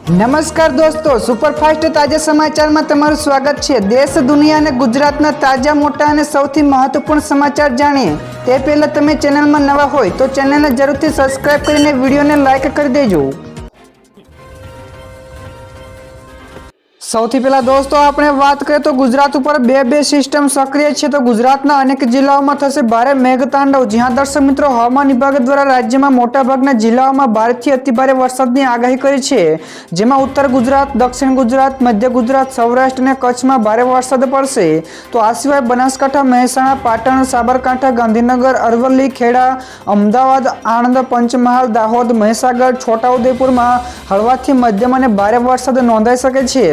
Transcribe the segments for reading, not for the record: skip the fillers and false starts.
નમસ્કાર દોસ્તો, સુપરફાસ્ટ તાજા સમાચારમાં તમારું સ્વાગત છે। દેશ, દુનિયા અને ગુજરાતના તાજા, મોટા અને સૌથી મહત્વપૂર્ણ સમાચાર જાણીએ તે પહેલા તમે ચેનલમાં નવા હોય તો ચેનલને જરૂરથી સબસ્ક્રાઇબ કરીને વિડીયોને લાઇક કરી દેજો। સૌથી પહેલા દોસ્તો આપણે વાત કરીએ તો ગુજરાત ઉપર બે સિસ્ટમ સક્રિય છે। તો ગુજરાતના અનેક જિલ્લાઓમાં થશે ભારે મેઘતાંડવ। જ્યાં દર્શક મિત્રો, હવામાન વિભાગ દ્વારા રાજ્યમાં મોટાભાગના જિલ્લાઓમાં ભારેથી અતિભારે વરસાદની આગાહી કરી છે, જેમાં ઉત્તર ગુજરાત, દક્ષિણ ગુજરાત, મધ્ય ગુજરાત, સૌરાષ્ટ્ર અને કચ્છમાં ભારે વરસાદ પડશે। તો આ સિવાય બનાસકાંઠા, મહેસાણા, પાટણ, સાબરકાંઠા, ગાંધીનગર, અરવલ્લી, ખેડા, અમદાવાદ, આણંદ, પંચમહાલ, દાહોદ, મહીસાગર, છોટાઉદેપુરમાં હળવાથી મધ્યમ અને ભારે વરસાદ નોંધાઈ શકે છે।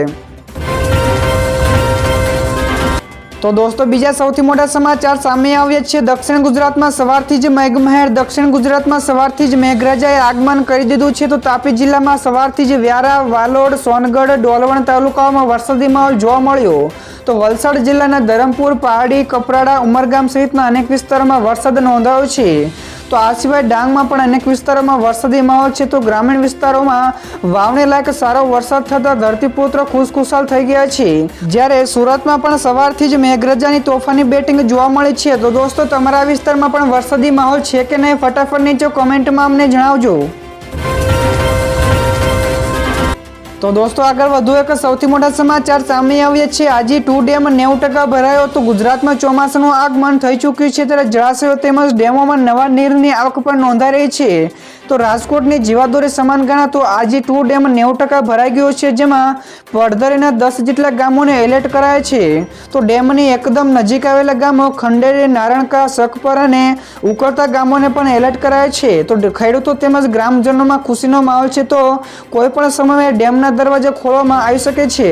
તો દોસ્તો, બીજા સૌથી મોટા સમાચાર સામે આવ્યા છે। દક્ષિણ ગુજરાતમાં સવારથી જ મેઘમહેર। દક્ષિણ ગુજરાતમાં સવારથી જ મેઘરાજાએ આગમન કરી દીધું છે। તો તાપી જિલ્લામાં સવારથી જ વ્યારા, વાલોડ, સોનગઢ, ડોલવણ તાલુકાઓમાં વરસાદી માહોલ જોવા મળ્યો। તો વલસાડ જિલ્લાના ધરમપુર, પહાડી, કપરાડા, ઉમરગામ સહિતના અનેક વિસ્તારોમાં વરસાદ નોંધાયો છે। તો આ સિવાય ડાંગમાં પણ અનેક વિસ્તારોમાં વરસાદી માહોલ છે। તો ગ્રામીણ વિસ્તારોમાં વાવણી લાયક સારો વરસાદ થતા ધરતીપુત્રો ખુશખુશાલ થઈ ગયા છે। જ્યારે સુરતમાં પણ સવારથી જ મેઘરાજાની તોફાની બેટિંગ જોવા મળી છે। તો દોસ્તો, તમારા વિસ્તારમાં પણ વરસાદી માહોલ છે કે નહીં, ફટાફટ નીચે કોમેન્ટમાં અમને જણાવજો। તો દોસ્તો, આગળ વધુ એક સૌથી મોટા સમાચાર સામે આવ્યા છે। આજી 2 ડેમ 90% ભરાયો। તો ગુજરાતમાં ચોમાસાનું આગમન થઈ ચૂક્યું છે, ત્યારે જળાશયો તેમજ ડેમોમાં નવા નીરની આવક પણ નોંધાઈ રહી છે। તો રાજકોટની જીવાદોરી સમાન ગણાતો આજી 2 ડેમ 90% ભરાઈ ગયો છે, જેમાં પડધરીના 10 જેટલા ગામોને એલર્ટ કરાયા છે। તો ડેમની એકદમ નજીક આવેલા ગામો ખંડેરી, નારણકા, સખપર અને ઉકળતા ગામોને પણ એલર્ટ કરાયા છે। તો ખેડૂતો તેમજ ગ્રામજનોમાં ખુશીનો માહોલ છે। તો કોઈ પણ સમયે ડેમના દરવાજા ખોલવામાં આવી શકે છે।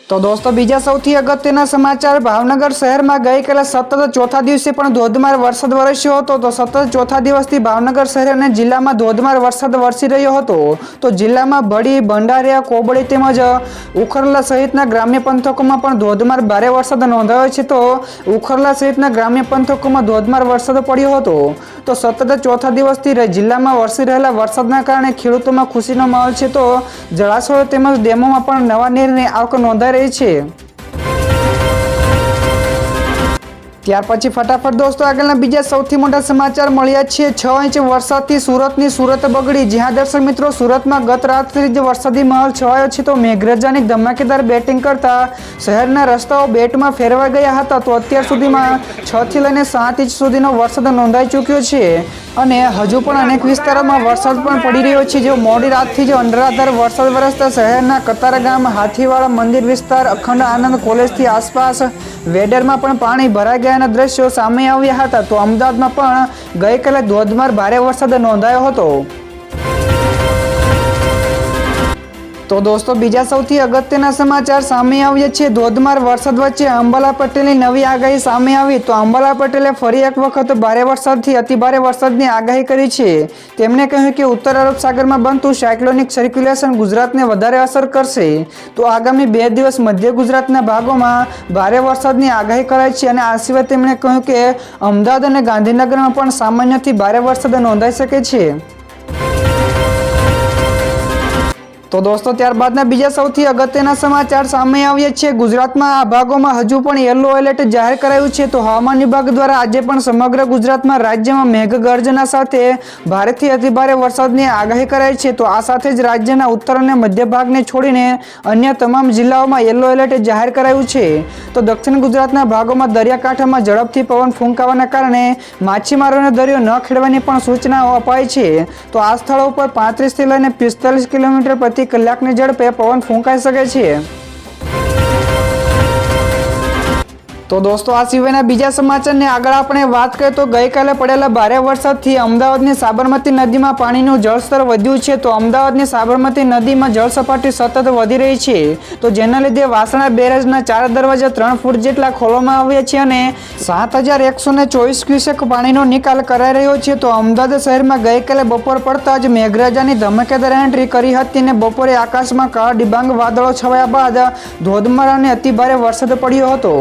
તો દોસ્તો, બીજા સૌથી અગત્યના સમાચાર, ભાવનગર શહેરમાં ગઈકાલે સતત ચોથા દિવસે પણ ધોધમાર વરસાદ વરસ્યો હતો। તો સતત ચોથા દિવસથી ભાવનગર શહેર અને જિલ્લામાં ધોધમાર વરસાદ વરસી રહ્યો હતો। તો જિલ્લામાં ભડી, ભંડારિયા, કોબળી તેમજ ઉખરલા સહિતના ગ્રામ્ય પંથકોમાં પણ ધોધમાર ભારે વરસાદ નોંધાયો છે। તો ઉખરલા સહિતના ગ્રામ્ય પંથકોમાં ધોધમાર વરસાદ પડ્યો હતો। તો સતત ચોથા દિવસથી જિલ્લામાં વરસી રહેલા વરસાદના કારણે ખેડૂતોમાં ખુશીનો માહોલ છે। તો જળાશયો તેમજ ડેમોમાં પણ નવા નીરની આવક નોંધાઈ રહી છે। ત્યાર પછી ફટાફટ દોસ્તો આગળના બીજા સૌથી મોટા સમાચાર મળ્યા છે। 6 ઇંચ વરસાદથી સુરત બગડી। જ્યાં દર્શક મિત્રો, સુરતમાં ગત રાતથી જ વરસાદી માહોલ છવાયો છે। તો મેઘરાજાની ધમાકેદાર બેટિંગ કરતા શહેરના રસ્તાઓ બેટમાં ફેરવાઈ ગયા હતા। તો અત્યાર સુધીમાં 6 થી લઈને 7 ઇંચ સુધીનો વરસાદ નોંધાઈ ચૂક્યો છે અને હજુ પણ અનેક વિસ્તારોમાં વરસાદ પણ પડી રહ્યો છે। જો મોડી રાતથી જ અનરાધાર વરસાદ વરસતા શહેરના કતારગામ, હાથીવાડા, મંદિર વિસ્તાર, અખંડ આનંદ કોલેજથી આસપાસ વેડરમાં પણ પાણી ભરાઈ ગયાના દ્રશ્યો સામે આવ્યા હતા। તો અમદાવાદમાં પણ ગઈકાલે ધોધમાર ભારે વરસાદ નોંધાયો હતો। તો દોસ્તો, બીજા સૌથી અગત્યના સમાચાર સામે આવ્યા છે। ધોધમાર વરસાદ વચ્ચે અંબાલા પટેલની નવી આગાહી સામે આવી। તો અંબાલા પટેલે ફરી એક વખત ભારે વરસાદથી અતિભારે વરસાદની આગાહી કરી છે। તેમણે કહ્યું કે ઉત્તર અરબ સાગરમાં બનતું સાયક્લોનિક સર્ક્યુલેશન ગુજરાતને વધારે અસર કરશે। તો આગામી 2 દિવસ મધ્ય ગુજરાતના ભાગોમાં ભારે વરસાદની આગાહી કરાઈ છે અને આ સિવાય તેમણે કહ્યું કે અમદાવાદ અને ગાંધીનગરમાં પણ સામાન્યથી ભારે વરસાદ નોંધાઈ શકે છે। તો દોસ્તો, ત્યારબાદના બીજા સૌથી અગત્યના સમાચાર સામે આવ્યા છે। ગુજરાતમાં આ ભાગોમાં હજુ પણ યલો એલર્ટ જાહેર કરાયું છે। તો હવામાન વિભાગ દ્વારા આજે પણ સમગ્ર ગુજરાતમાં રાજ્યમાં મેઘગર્જના સાથે ભારેથી અતિભારે વરસાદની આગાહી કરાઈ છે। તો આ સાથે જ રાજ્યના ઉત્તર અને મધ્ય ભાગને છોડીને અન્ય તમામ જિલ્લાઓમાં યલો એલર્ટ જાહેર કરાયું છે। તો દક્ષિણ ગુજરાતના ભાગોમાં દરિયાકાંઠામાં ઝડપથી પવન ફૂંકાવાના કારણે માછીમારોને દરિયો ન ખેડવાની પણ સૂચનાઓ અપાઈ છે। તો આ સ્થળો ઉપર 35 થી લઈને 45 કિલોમીટર પ્રતિ કલાકની ઝડપે પવન ફૂંકાઈ શકે છે। તો દોસ્તો, આ સિવાયના બીજા સમાચારની આગળ આપણે વાત કરીએ તો ગઈકાલે પડેલા ભારે વરસાદથી અમદાવાદની સાબરમતી નદીમાં પાણીનું જળસ્તર વધ્યું છે। તો અમદાવાદની સાબરમતી નદીમાં જળસપાટી સતત વધી રહી છે। તો જેના લીધે વાસણા બેરેજના 4 દરવાજા 3 ફૂટ જેટલા ખોલવામાં આવ્યા છે અને 7124 ક્યુસેક પાણીનો નિકાલ કરાઈ રહ્યો છે। તો અમદાવાદ શહેરમાં ગઈકાલે બપોર પડતા જ મેઘરાજાની ધમાકેદાર એન્ટ્રી કરી હતી અને બપોરે આકાશમાં કાળા ડિબાંગ વાદળો છવાયા બાદ ધોધમાર અને અતિભારે વરસાદ પડ્યો હતો।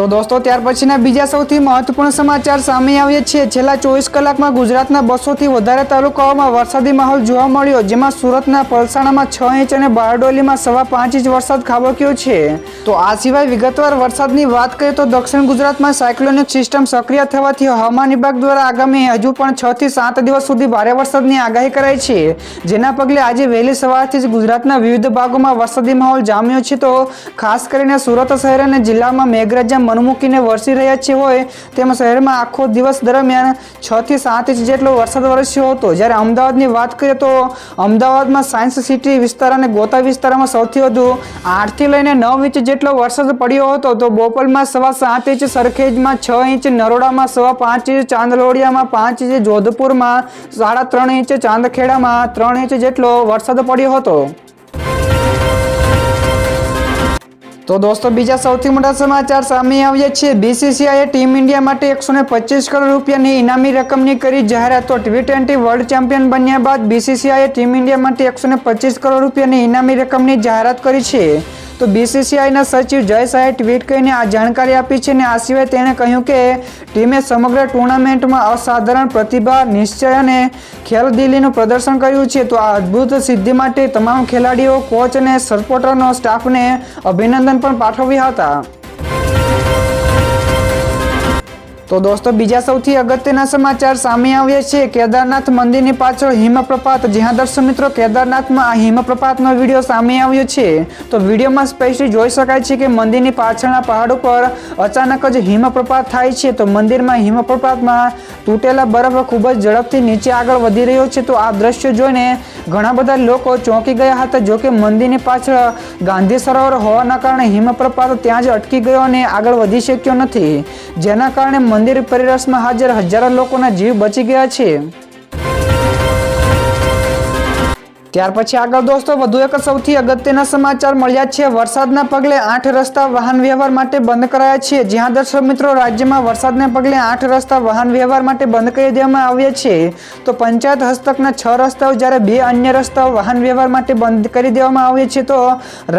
તો દોસ્તો ત્યાર પછીના બીજા સૌથી મહત્વપૂર્ણ સમાચાર સામે આવ્યા છે। છેલ્લા 24 કલાકમાં ગુજરાતના 200થી વધારે તાલુકાઓમાં વરસાદી માહોલ જોવા મળ્યો, જેમાં સુરતના પલસાણામાં 6 ઇંચ અને બારડોલીમાં 5.5 ઇંચ વરસાદ ખાબક્યો છે। તો આ સિવાય વિગતવાર વરસાદની વાત કરીએ તો દક્ષિણ ગુજરાતમાં સાયક્લોનિક સિસ્ટમ સક્રિય થવાથી હવામાન વિભાગ દ્વારા આગામી હજુ પણ 6 થી 7 દિવસ સુધી ભારે વરસાદની આગાહી કરાઈ છે, જેના પગલે આજે વહેલી સવારથી જ ગુજરાતના વિવિધ ભાગોમાં વરસાદી માહોલ જામ્યો છે। તો ખાસ કરીને સુરત શહેર અને જિલ્લામાં મેઘરાજા મન મૂકીને વરસી રહ્યા છે હોય તેમ શહેરમાં આખો દિવસ દરમિયાન 6 થી 7 ઇંચ જેટલો વરસાદ વરસ્યો હતો। જ્યારે અમદાવાદની વાત કરીએ તો અમદાવાદમાં સાયન્સ સિટી વિસ્તાર અને ગોતા વિસ્તારમાં સૌથી વધુ 8 થી લઈને 9 ઇંચ જેટલો વરસાદ પડ્યો હતો। તો બોપલમાં 7.25 ઇંચ, સરખેજમાં 6 ઇંચ, નરોડામાં 5.5 ઇંચ, ચાંદલોડિયામાં 5 ઇંચ, જોધપુરમાં 3.5 ઇંચ, ચાંદખેડામાં 3 ઇંચ જેટલો વરસાદ પડ્યો હતો। તો દોસ્તો બીજા સૌથી મોટા સમાચાર સામે આવ્યા છે। બીસીસીઆઈએ ટીમ ઇન્ડિયા માટે 125 કરોડ રૂપિયાની ઇનામી રકમની કરી જાહેરાત। તો T20 વર્લ્ડ ચેમ્પિયન બન્યા બાદ બીસીસીઆઈએ ટીમ ઇન્ડિયા માટે 125 કરોડ રૂપિયાની ઇનામી રકમની જાહેરાત કરી છે। તો બીસીસીઆઈના સચિવ જય શાહે ટ્વીટ કરીને આ જાણકારી આપી છે અને આ સિવાય તેણે કહ્યું કે ટીમે સમગ્ર ટુર્નામેન્ટમાં અસાધારણ પ્રતિભા, નિશ્ચય અને ખેલદિલીનું પ્રદર્શન કર્યું છે। તો આ અદ્ભુત સિદ્ધિ માટે તમામ ખેલાડીઓ, કોચ અને સપોર્ટરનો સ્ટાફને અભિનંદન પણ પાઠવ્યા હતા। તો દોસ્તો બીજા સૌથી અગત્યના સમાચાર સામે આવ્યા છે। કેદારનાથ મંદિરની પાછળ હિમપ્રપાત। જ્યાં દર્શક મિત્રો કેદારનાથમાં આ હિમપ્રપાતનો વિડીયો સામે આવ્યો છે। તો વિડીયોમાં સ્પષ્ટ જોઈ શકાય છે કે મંદિરની પાછળના પહાડ ઉપર અચાનક જ હિમપ્રપાત થાય છે। તો મંદિરમાં હિમપ્રપાતમાં તૂટેલા બરફ ખૂબ જ ઝડપથી નીચે આગળ વધી રહ્યો છે। તો આ દ્રશ્ય જોઈને ઘણા બધા લોકો ચોંકી ગયા હતા। જો કે મંદિરની પાછળ ગાંધી સરોવર હોવાના કારણે હિમપ્રપાત ત્યાં જ અટકી ગયો અને આગળ વધી શક્યો નથી, જેના કારણે મંદિર પરિસરમાં હાજર હજારો લોકોના જીવ બચી ગયા છે। ત્યાર પછી આગળ દોસ્તો વધુ એક સૌથી અગત્યના સમાચાર મળ્યા છે। વરસાદના પગલે 8 રસ્તા વાહન વ્યવહાર માટે બંધ કરાયા છે। જ્યાં દર્શક મિત્રો રાજ્યમાં વરસાદને પગલે 8 રસ્તા વાહન વ્યવહાર માટે બંધ કરી દેવામાં આવ્યા છે। તો પંચાયત હસ્તકના 6 રસ્તાઓ, જ્યારે 2 અન્ય રસ્તાઓ વાહન વ્યવહાર માટે બંધ કરી દેવામાં આવ્યા છે। તો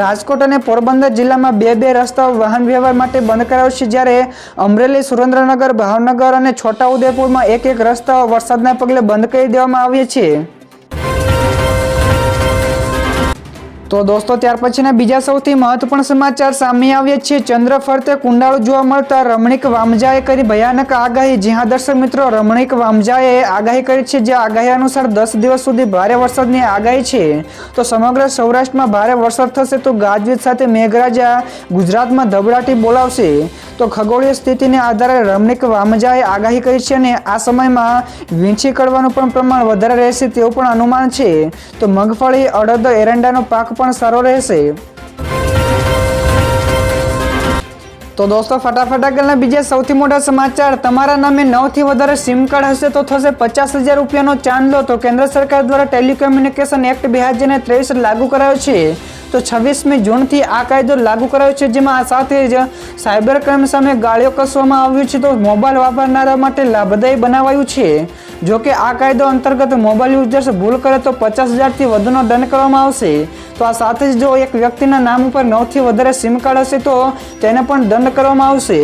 રાજકોટ અને પોરબંદર જિલ્લામાં 2 રસ્તાઓ વાહન વ્યવહાર માટે બંધ કરાયો છે, જ્યારે અમરેલી, સુરેન્દ્રનગર, ભાવનગર અને છોટાઉદેપુરમાં 1 રસ્તાઓ વરસાદના પગલે બંધ કરી દેવામાં આવ્યા છે। તો દોસ્તો ત્યાર પછીના બીજા સૌથી મહત્વપૂર્ણ સમાચાર સામે આવ્યા છે। ચંદ્ર ફરતે કુંડાળું જોવા મળતા રમણીક વામજાએ કરી ભયાનક આગાહી। જ્યાં દર્શક મિત્રો રમણીક વામજાએ આગાહી કરી છે, જે આગાહી અનુસાર 10 દિવસ સુધી ભારે વરસાદની આગાહી છે। તો સમગ્ર સૌરાષ્ટ્રમાં ભારે વરસાદ થશે। તો ગાજવીજ સાથે મેઘરાજા ગુજરાતમાં ધબડાટી બોલાવશે। તો ખગોળીય સ્થિતિને આધારે રમણીક વામજાએ આગાહી કરી છે અને આ સમયમાં વીંછી કડવાનું પણ પ્રમાણ વધારે રહેશે તેવું પણ અનુમાન છે। તો મગફળી, અડદ, એરંડાનો પાક પણ સારો રહેશે। તો દોસ્તો ફટાફટ આગળના બીજા સૌથી મોટા સમાચાર। તમારા નામે 9 થી વધારે સિમ કાર્ડ હશે તો થશે 50,000 રૂપિયાનો ચાંદલો। તો કેન્દ્ર સરકાર દ્વારા ટેલિકમ્યુનિકેશન એક્ટ 2023 લાગુ કરાયો છે। તો 26મી જૂનથી આ કાયદો લાગુ કરાયો છે, જેમાં સાથે જ સાયબર ક્રાઇમ સામે ગાળિયો કસવામાં આવ્યું છે। તો મોબાઈલ વાપરનારા માટે લાભદાયી બનાવાયું છે। જો કે આ કાયદો અંતર્ગત મોબાઈલ યુઝર્સ ભૂલ કરે તો 50,000થી વધુનો દંડ કરવામાં આવશે। તો આ સાથે જ જો એક વ્યક્તિના નામ ઉપર 9 થી વધારે સિમ કાર્ડ હશે તો તેને પણ દંડ કરવામાં આવશે।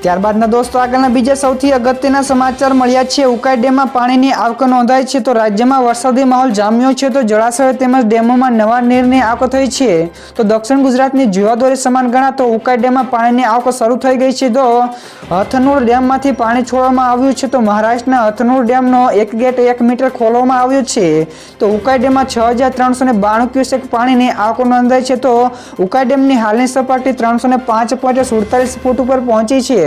ત્યારબાદના દોસ્તો આગળના બીજા સૌથી અગત્યના સમાચાર મળ્યા છે। ઉકાઈ ડેમમાં પાણીની આવક નોંધાઈ છે। તો રાજ્યમાં વરસાદી માહોલ જામ્યો છે। તો જળાશયો તેમજ ડેમોમાં નવા નીરની આવક થઈ છે। તો દક્ષિણ ગુજરાતની જીવાદોરી સમાન ગણાતો ઉકાઈ ડેમમાં પાણીની આવક શરૂ થઈ ગઈ છે। તો હથનુર ડેમમાંથી પાણી છોડવામાં આવ્યું છે। તો મહારાષ્ટ્રના હથનુર ડેમનો એક ગેટ 1 મીટર ખોલવામાં આવ્યો છે। તો ઉકાઈ ડેમમાં 6,392 ક્યુસેક પાણીની આવક નોંધાઈ છે। તો ઉકાઈ ડેમની હાલની સપાટી 305.47 ફૂટ ઉપર પહોંચી છે।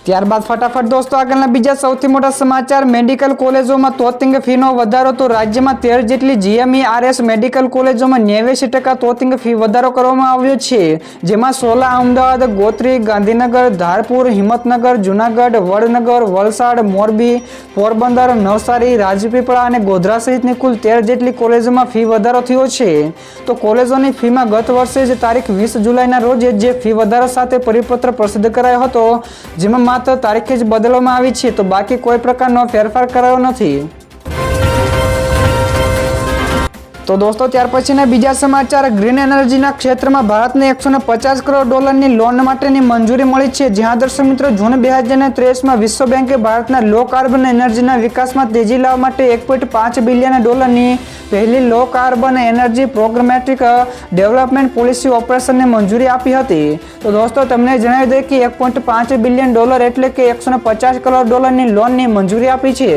ત્યારબાદ ફટાફટ દોસ્તો આગળના બીજા સૌથી મોટા સમાચાર। મેડિકલ કોલેજોમાં તોતિંગ ફીનો વધારો। તો રાજ્યમાં 13 જેટલી GMERS મેડિકલ કોલેજોમાં 89% તોતિંગ ફી વધારો કરવામાં આવ્યો છે। જેમાં સોલા, અમદાવાદ, ગોત્રી, ગાંધીનગર, ધારપુર, હિંમતનગર, જુનાગઢ, વડનગર, વલસાડ, મોરબી, પોરબંદર, નવસારી, રાજપીપળા અને ગોધરા સહિતની કુલ 13 જેટલી કોલેજોમાં ફી વધારો થયો છે। તો કોલેજોની ફીમાં ગત વર્ષે જ તારીખ 20 જુલાઈના રોજ જે ફી વધારા સાથે પરિપત્ર પ્રસિદ્ધ કરાયો હતો, જેમાં માત્ર તારીખે જ બદલવામાં આવી છે। તો બાકી કોઈ પ્રકારનો ફેરફાર કરાયો નથી। તો દોસ્તો ત્યાર પછીના બીજા સમાચાર, ગ્રીન એનર્જીના ક્ષેત્રમાં ભારતને 150 કરોડ ડોલરની લોન માટેની મંજૂરી મળી છે. જ્યાં દર્શક મિત્રો જૂન 2023માં વિશ્વ બેંકે ભારતના લો કાર્બન એનર્જીના વિકાસમાં તેજી લાવવા માટે 1.5 બિલિયન ડોલરની પહેલી લો carbon energy programmatic development policy ઓપરેશનને મંજૂરી આપી હતી. તો દોસ્તો તમને જણાવી દઈએ કે 1.5 બિલિયન ડોલર એટલે કે 150 કરોડ ડોલરની લોનની મંજૂરી આપી છે.